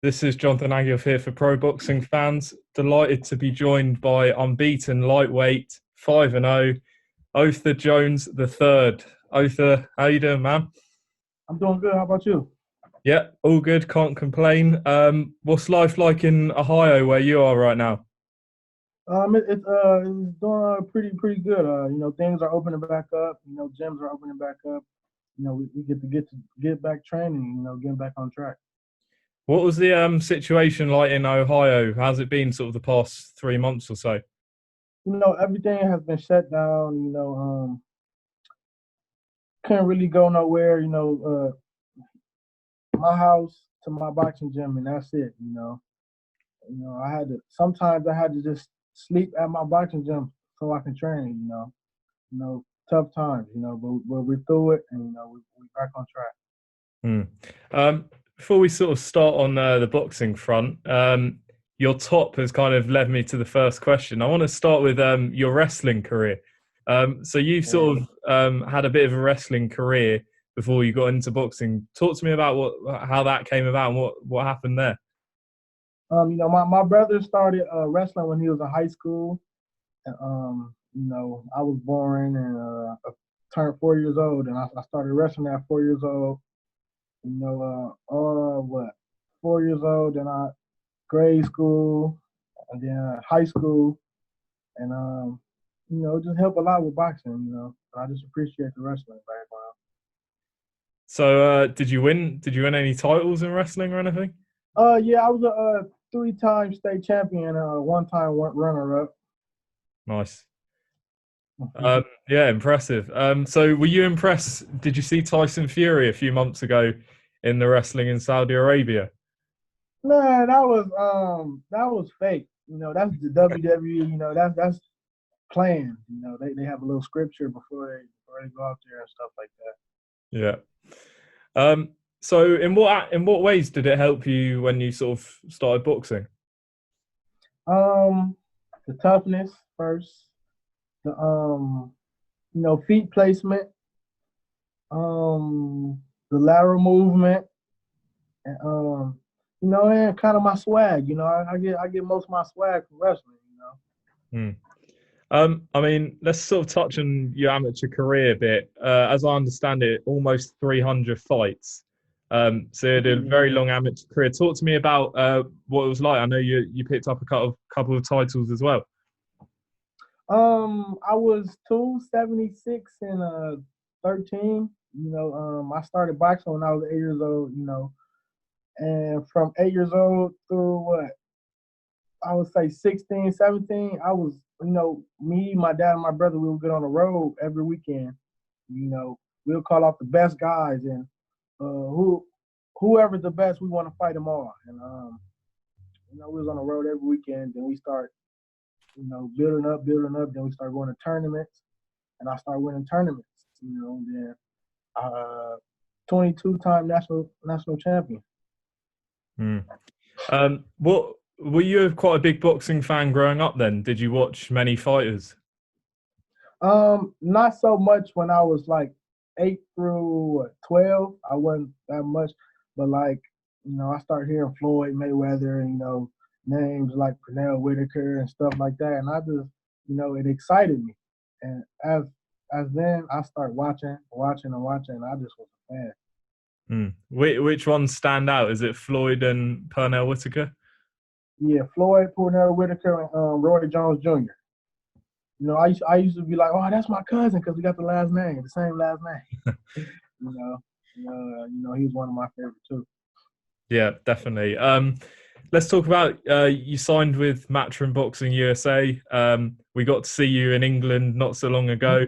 This is Jonathan Agioff here for Pro Boxing Fans. Delighted to be joined by unbeaten lightweight 5-0 Otha Jones III. Otha, how you doing, man? I'm doing good. How about you? Yeah, all good. Can't complain. What's life like in Ohio, where you are right now? It's doing pretty good. Things are opening back up. Gyms are opening back up. We get back training. Getting back on track. What was the situation like in Ohio? How's it been sort of the past 3 months or so? Everything has been shut down. Couldn't really go nowhere. My house to my boxing gym, and that's it. I had to sometimes I had to just sleep at my boxing gym so I can train. Tough times. But we're through it, and we're back on track. Hmm. Before we sort of start on the boxing front, your top has kind of led me to the first question. I want to start with your wrestling career. So you've Yeah. sort of had a bit of a wrestling career before you got into boxing. Talk to me about how that came about and what happened there. My brother started wrestling when he was in high school. And, I was born and turned 4 years old, and I started wrestling at 4 years old. What 4 years old, then I grade school, and then high school, and it just helped a lot with boxing. I just appreciate the wrestling background. So did you win? Did you win any titles in wrestling or anything? Yeah, I was a three-time state champion, one-time runner-up. Nice. Yeah, impressive. So were you impressed? Did you see Tyson Fury a few months ago in the wrestling in Saudi Arabia? Man, that was fake. That's the WWE. That's planned. They have a little scripture before they go out there and stuff like Yeah. So in what ways did it help you when you sort of started boxing? that. The toughness first. The feet placement. The lateral movement, and and kind of my swag. I get most of my swag from wrestling. Hmm. I mean, let's sort of touch on your amateur career a bit. As I understand it, almost 300 fights. So you had a very long amateur career. Talk to me about what it was like. I know you picked up a couple of titles as well. I was 276 and 13. I started boxing when I was 8 years old. And from 8 years old through what I would say 16, 17, I was, me, my dad, and my brother, we would get on the road every weekend. We'll call out the best guys, and whoever's the best, we want to fight them all. And we was on the road every weekend. Then we start, building up. Then we start going to tournaments, and I started winning tournaments. And then 22-time national champion. Hmm. What were you quite a big boxing fan growing up then? Did you watch many fighters? Not so much when I was like 8 through 12. I wasn't that much, but like, I started hearing Floyd Mayweather, and names like Pernell Whitaker and stuff like that, and I just, it excited me. And as then I started watching, and I just was a fan. Hmm. Which ones stand out? Is it Floyd and Pernell Whitaker? Yeah, Floyd, Pernell Whitaker, and Roy Jones Jr. I used to be like, oh, that's my cousin because we got the same last name. He's one of my favorites too. Yeah, definitely. Let's talk about you signed with Matchroom Boxing USA. We got to see you in England not so long ago.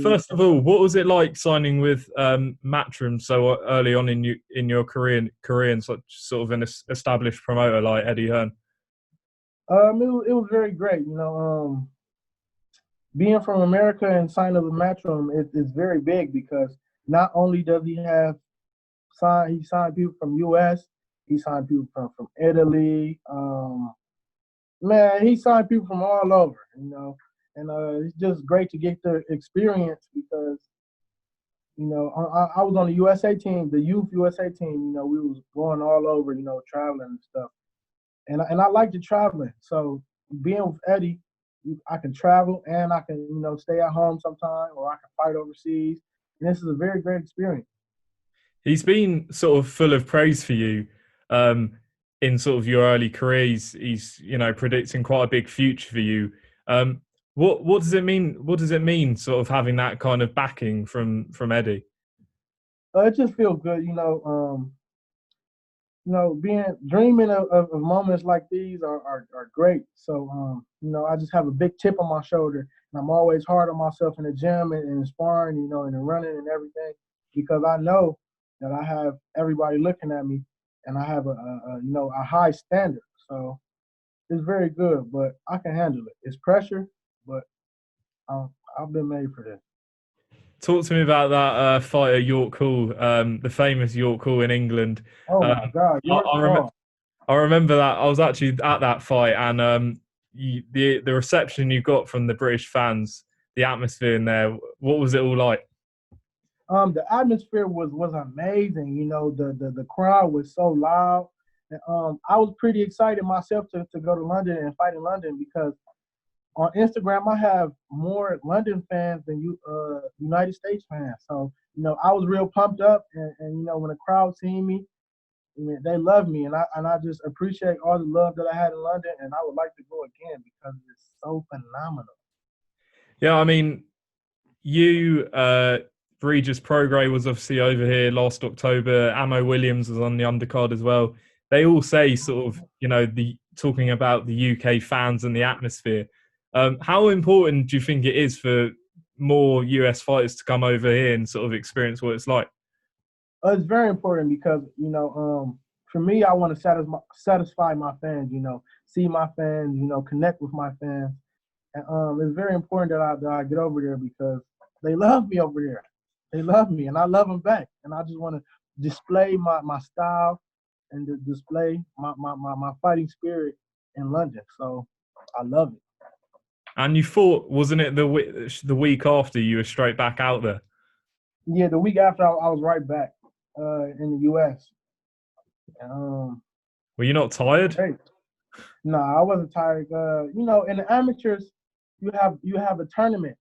First of all, what was it like signing with Matchroom so early on in your career and such sort of an established promoter like Eddie Hearn? It was very great. Being from America and signing with Matchroom is very big because not only does he signed people from U.S., he signed people from Italy. Man, he signed people from all over. And it's just great to get the experience because I was on the USA team, the youth USA team. We was going all over, traveling and stuff. And I like to traveling. So being with Eddie, I can travel and I can, stay at home sometime, or I can fight overseas. And this is a very great experience. He's been sort of full of praise for you in sort of your early career. He's predicting quite a big future for you. What does it mean? What does it mean, sort of having that kind of backing from Eddie? It just feels good, being dreaming of moments like these are great. So I just have a big chip on my shoulder, and I'm always hard on myself in the gym and sparring, and the running and everything, because I know that I have everybody looking at me, and I have a high standard. So it's very good, but I can handle it. It's pressure, but I've been made for this. Talk to me about that fight at York Hall, the famous York Hall in England. Oh my God, I, York I, rem- Hall. I remember that. I was actually at that fight, and the reception you got from the British fans, the atmosphere in there. What was it all like? The atmosphere was amazing. The crowd was so loud. And, I was pretty excited myself to go to London and fight in London, because on Instagram I have more London fans than United States fans. So I was real pumped up, and when the crowd seen me, I mean, they love me, and I just appreciate all the love that I had in London, and I would like to go again because it's so phenomenal. Yeah, I mean, you, Regis Prograis was obviously over here last October. Amo Williams was on the undercard as well. They all say sort of, the talking about the UK fans and the atmosphere. How important do you think it is for more US fighters to come over here and sort of experience what it's like? It's very important because for me, I want to satisfy my fans. See my fans. Connect with my fans, and it's very important that I get over there because they love me over there. They love me, and I love them back. And I just want to display my style and to display my fighting spirit in London. So I love it. And you thought, wasn't it the week after you were straight back out there? Yeah, the week after I was right back in the U.S. Were you not tired? Great. No, I wasn't tired. In the amateurs, you have a tournament,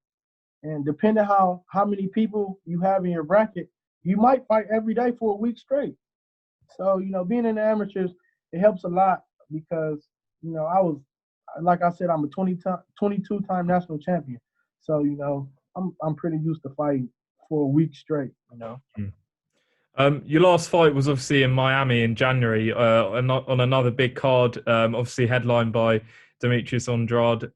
and depending how many people you have in your bracket, you might fight every day for a week straight. So being in the amateurs, it helps a lot because I was, like I said, I'm a 22-time national champion. So I'm pretty used to fighting for a week straight. Mm. Your last fight was obviously in Miami in January on another big card, obviously headlined by Demetrius Andrade.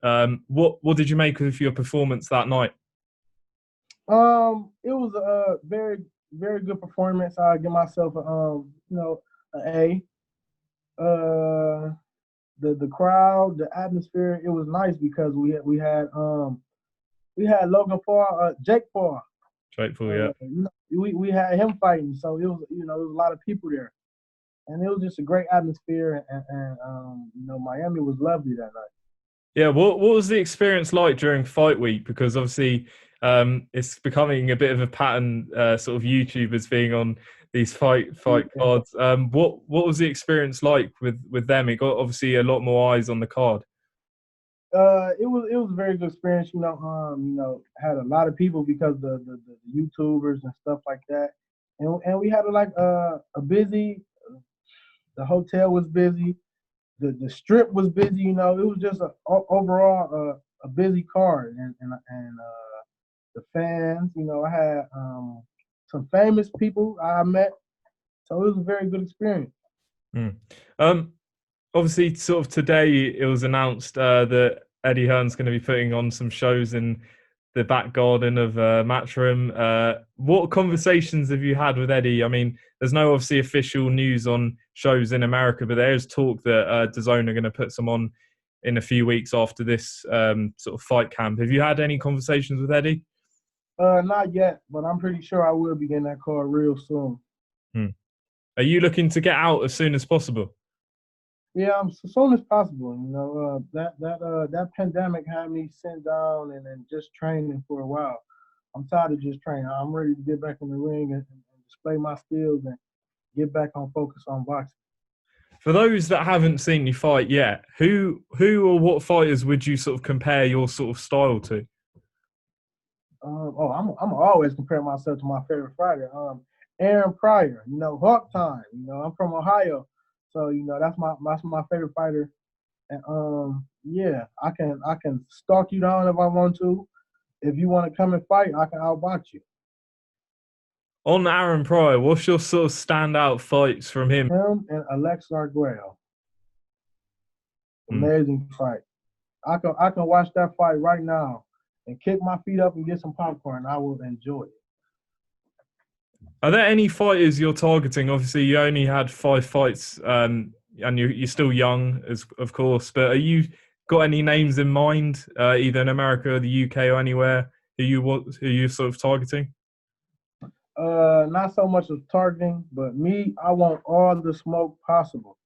What did you make of your performance that night? It was a very, very good performance. I give myself an A. The crowd, the atmosphere, it was nice because we had Logan Paul, Jake Paul. Straightforward, We had him fighting, so it was there was a lot of people there, and it was just a great atmosphere, and Miami was lovely that night. yeah. What was the experience like during fight week? Because obviously, it's becoming a bit of a pattern, sort of YouTubers being on these fight cards. What was the experience like with them? It got obviously a lot more eyes on the card. It was a very good experience. Had a lot of people because the YouTubers and stuff like that, and we had a busy. The hotel was busy. The strip was busy. It was just overall a busy card, and the fans. I had some famous people I met, so it was a very good experience. Mm. Obviously, sort of today it was announced that Eddie Hearn's going to be putting on some shows in the back garden of Matchroom. What conversations have you had with Eddie? I mean, there's no obviously official news on shows in America, but there is talk that DAZN are going to put some on in a few weeks after this sort of fight camp. Have you had any conversations with Eddie? Not yet, but I'm pretty sure I will be getting that card real soon. Hmm. Are you looking to get out as soon as possible? Yeah, as soon as possible. That pandemic had me sitting down and just training for a while. I'm tired of just training. I'm ready to get back in the ring and display my skills and get back on focus on boxing. For those that haven't seen you fight yet, who or what fighters would you sort of compare your sort of style to? I'm always compare myself to my favorite fighter, Aaron Pryor. You know, Hawk Time. You know, I'm from Ohio, so you know that's my favorite fighter. And yeah, I can stalk you down if I want to. If you want to come and fight, I can outbox you. On Aaron Pryor, what's your sort of standout fights from him? Him and Alex Arguello. Mm. Amazing fight. I can watch that fight right now and kick my feet up and get some popcorn. I will enjoy it. Are there any fighters you're targeting? Obviously, you only had 5 fights, and you're still young, of course. But are you got any names in mind, either in America or the UK or anywhere, who you sort of targeting? Not so much of targeting, but me, I want all the smoke possible.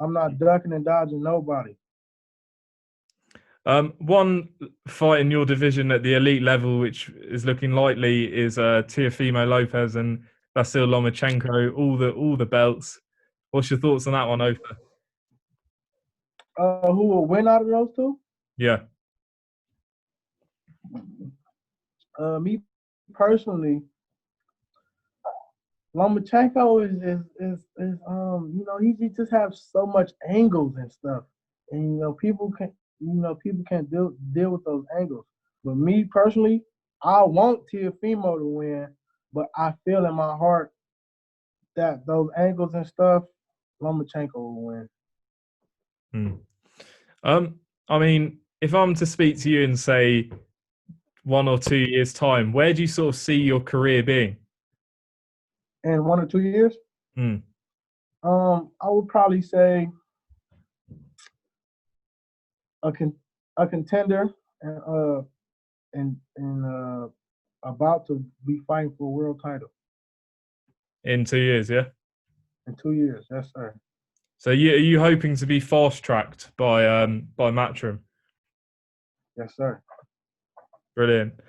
I'm not ducking and dodging nobody. One fight in your division at the elite level, which is looking likely, is Teofimo Lopez and Vasyl Lomachenko, all the belts. What's your thoughts on that one, Otha? Who will win out of those two? Yeah. Me personally, Lomachenko is you know, he just has so much angles and stuff, and you know people can't deal with those angles. But me personally, I want Teofimo to win, but I feel in my heart that those angles and stuff, Lomachenko will win. I mean, if I'm to speak to you and say 1 or 2 years' time, where do you sort of see your career being? In 1 or 2 years, I would probably say a contender and about to be fighting for a world title. In 2 years, yeah? In 2 years, yes, sir. So are you hoping to be fast-tracked by Matchroom? Yes, sir. Brilliant.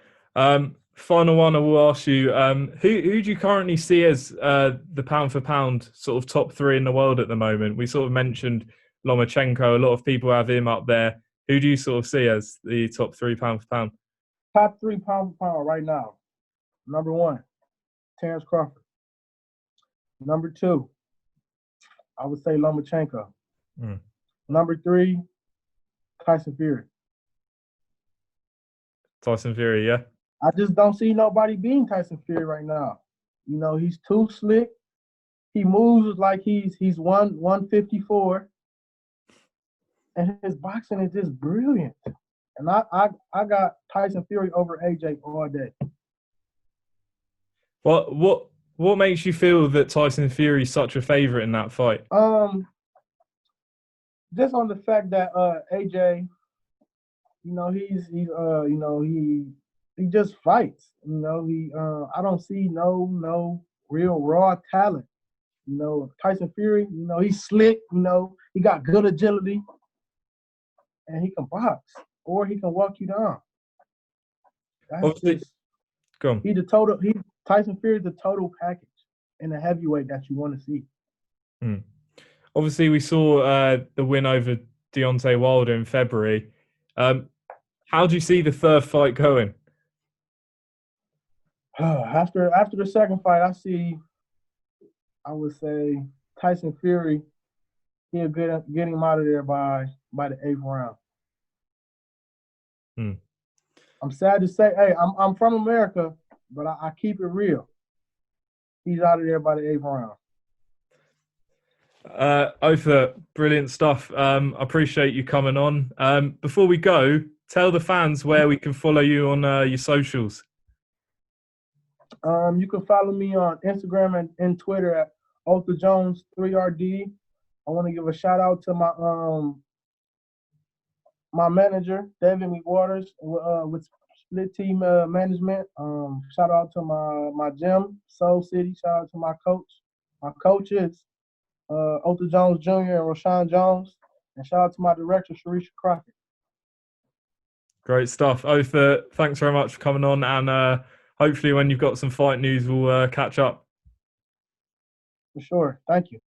Final one I will ask you, who do you currently see as the pound for pound sort of top 3 in the world at the moment? We sort of mentioned Lomachenko. A lot of people have him up there. Who do you sort of see as the top 3 pound for pound? Top 3 pound for pound right now. Number 1, Terrence Crawford. Number 2, I would say Lomachenko. Number 3, Tyson Fury. Tyson Fury, yeah? I just don't see nobody beating Tyson Fury right now. You know, he's too slick. He moves like he's 154. And his boxing is just brilliant. And I got Tyson Fury over AJ all day. What makes you feel that Tyson Fury is such a favorite in that fight? Just on the fact that AJ, you know, you know, he just fights. You know, I don't see no real raw talent. You know, Tyson Fury, you know, he's slick, you know, he got good agility, and he can box, or he can walk you down. That's Obviously, just, go on. Tyson Fury is the total package in the heavyweight that you want to see. Obviously, we saw the win over Deontay Wilder in February. How do you see the third fight going? After the second fight, I would say Tyson Fury, he'll get him out of there by the 8th round. I'm sad to say, hey, I'm from America, but I keep it real. He's out of there by the 8th round. Otha, brilliant stuff. I appreciate you coming on. Before we go, tell the fans where we can follow you on your socials. You can follow me on Instagram and Twitter at Otha Jones III. I want to give a shout out to my manager, David McWaters, with Split Team Management. Shout out to my gym, Soul City. Shout out to my coaches, Otha Jones Jr. and Rashawn Jones. And shout out to my director, Sharisha Crockett. Great stuff. Otha, thanks very much for coming on, and hopefully when you've got some fight news, we'll catch up. For sure. Thank you.